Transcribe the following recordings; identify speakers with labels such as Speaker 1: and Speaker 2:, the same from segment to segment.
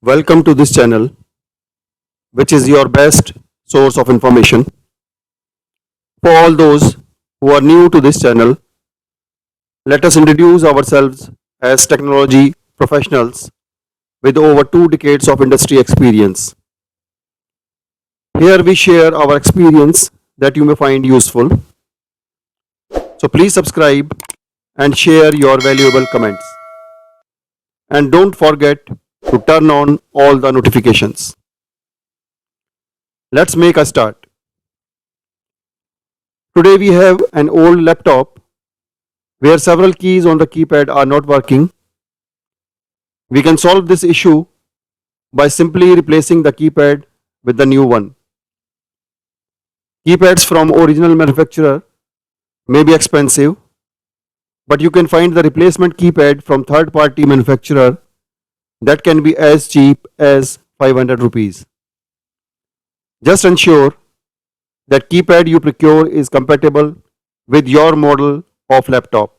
Speaker 1: Welcome to this channel, which is your best source of information. For all those who are new to this channel, let us introduce ourselves as technology professionals with over 2 decades of industry experience. Here we share our experience that you may find useful. So please subscribe and share your valuable comments. And don't forget to turn on all the notifications. Let's make a start. Today we have an old laptop where several keys on the keypad are not working. We can solve this issue by simply replacing the keypad with the new one. Keypads from original manufacturer may be expensive, but you can find the replacement keypad from third party manufacturer that can be as cheap as 500 rupees. Just ensure that keypad you procure is compatible with your model of laptop.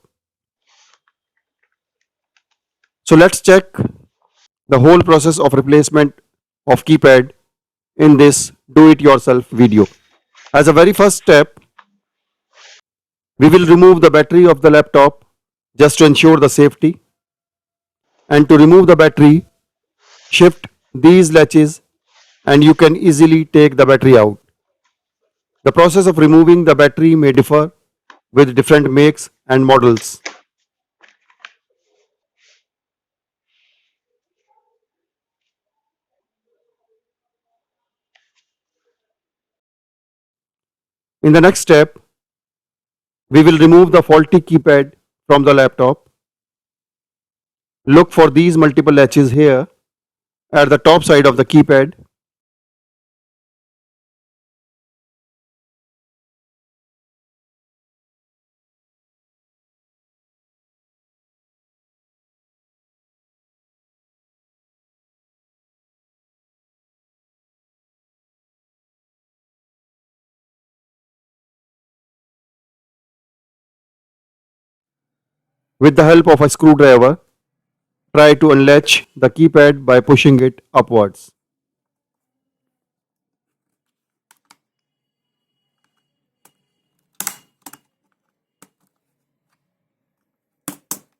Speaker 1: So let's check the whole process of replacement of keypad in this do-it-yourself video. As a very first step, we will remove the battery of the laptop just to ensure the safety. And to remove the battery, shift these latches and you can easily take the battery out. The process of removing the battery may differ with different makes and models. In the next step, we will remove the faulty keypad from the laptop. Look for these multiple latches here at the top side of the keypad. With the help of a screwdriver, try to unlatch the keypad by pushing it upwards.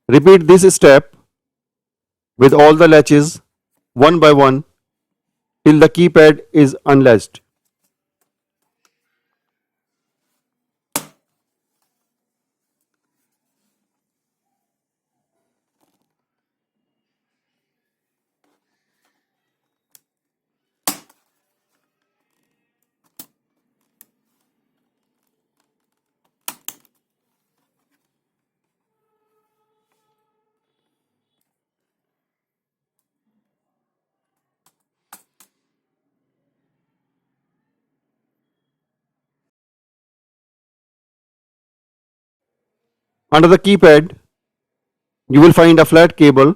Speaker 1: Repeat this step with all the latches one by one till the keypad is unlatched. Under the keypad, you will find a flat cable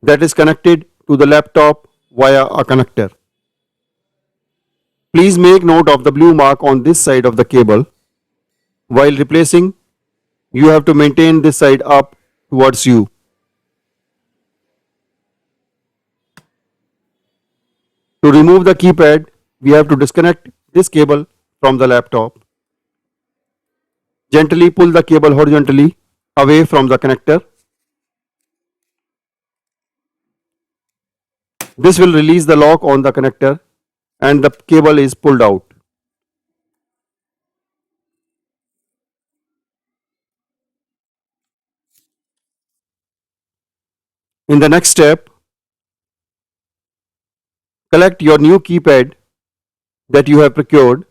Speaker 1: that is connected to the laptop via a connector. Please make note of the blue mark on this side of the cable. While replacing, you have to maintain this side up towards you. To remove the keypad, we have to disconnect this cable from the laptop. Gently pull the cable horizontally away from the connector. This will release the lock on the connector and the cable is pulled out. In the next step, collect your new keypad that you have procured.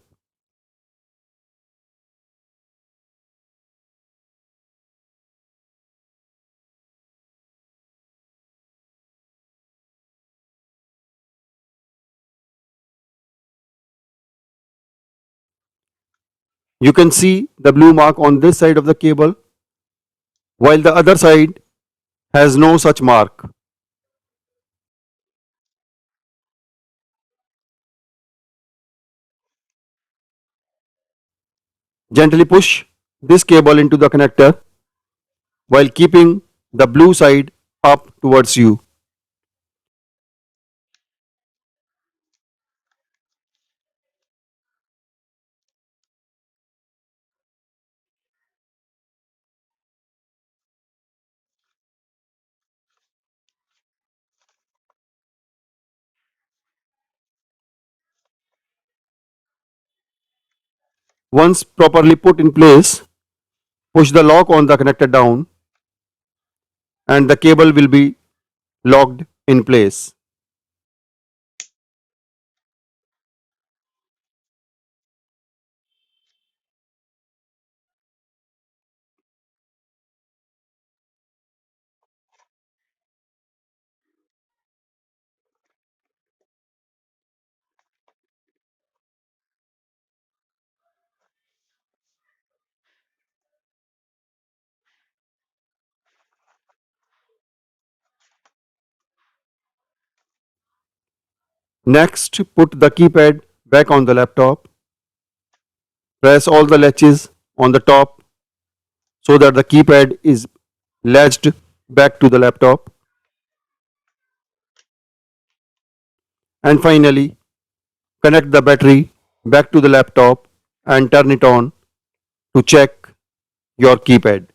Speaker 1: You can see the blue mark on this side of the cable, while the other side has no such mark. Gently push this cable into the connector while keeping the blue side up towards you. Once properly put in place, push the lock on the connector down and the cable will be locked in place. Next, put the keypad back on the laptop. Press all the latches on the top so that the keypad is latched back to the laptop. And finally, connect the battery back to the laptop and turn it on to check your keypad.